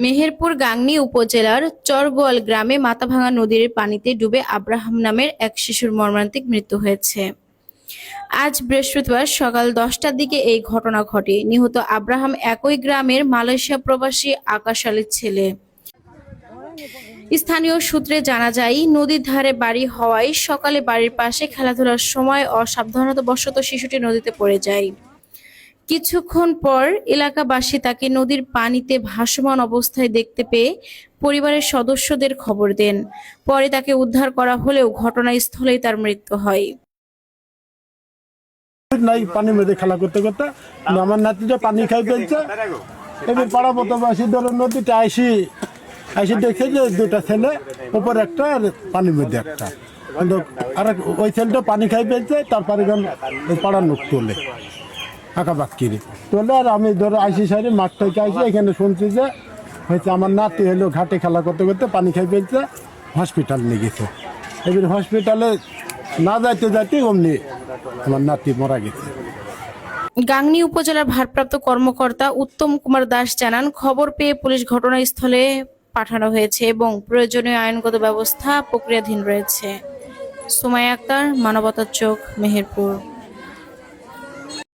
মেহেরপুর গাংনী উপজেলার চরগোয়াল গ্রামে মাথাভাঙা নদীর পানিতে ডুবে আব্রাহাম নামের এক শিশুর মর্মান্তিক মৃত্যু হয়েছে। আজ বৃহস্পতিবার সকাল 10টার দিকে এই ঘটনা ঘটে। নিহত আব্রাহাম একই গ্রামের মালয়েশিয়া প্রবাসী আকাশ আলীর ছেলে। স্থানীয় সূত্রে জানা যায়, নদীর ধারে বাড়ি হওয়ায় সকালে বাড়ির পাশে খেলাধুলার সময় অসাবধানতাবশত শিশুটি নদীতে পড়ে যায়। কিছুক্ষণ পর এলাকাবাসী তাকে নদীর পানিতে ভাসমান অবস্থায় দেখতে পেয়ে পরিবারের সদস্যদের খবর দেন। পরে তাকে উদ্ধার করা হলেও ঘটনাস্থলেই তার মৃত্যু হয়। নাই পানির মধ্যে খেলা করতে করতে আমার নাতিটা পানি খাই ফেলছে। এবার পাড়া প্রতিবেশী ধরো নদীতে আইসি দেখছে যে দুটা ছেলে, উপর একটা আর পানির মধ্যে একটা, কিন্তু আর ওই ছেলেটা পানি খাই ফেলছে। তারপরে পাড়ার লোক তোলে, আঁকা বাক্কিরে তোলে। আর আমি ধরো আইসি সাইডে মাঠ থেকে আইসি, এখানে শুনছি যে হয়েছে আমার নাতি হলো ঘাটে খেলা করতে করতে পানি খাই ফেলছে, হসপিটাল নিয়ে গেছে। এবার হসপিটালে না যাইতে যাইতে অমনি আমার নাতি মারা গেছে। গাংনী উপজেলার ভারপ্রাপ্ত কর্মকর্তা উত্তম কুমার দাস জানান, খবর পেয়ে পুলিশ ঘটনাস্থলে পাঠানো হয়েছে এবং প্রয়োজনীয় আইনগত ব্যবস্থা প্রক্রিয়াধীন রয়েছে। সুমাইয়া আক্তার, মানবতার চোখ, মেহেরপুর।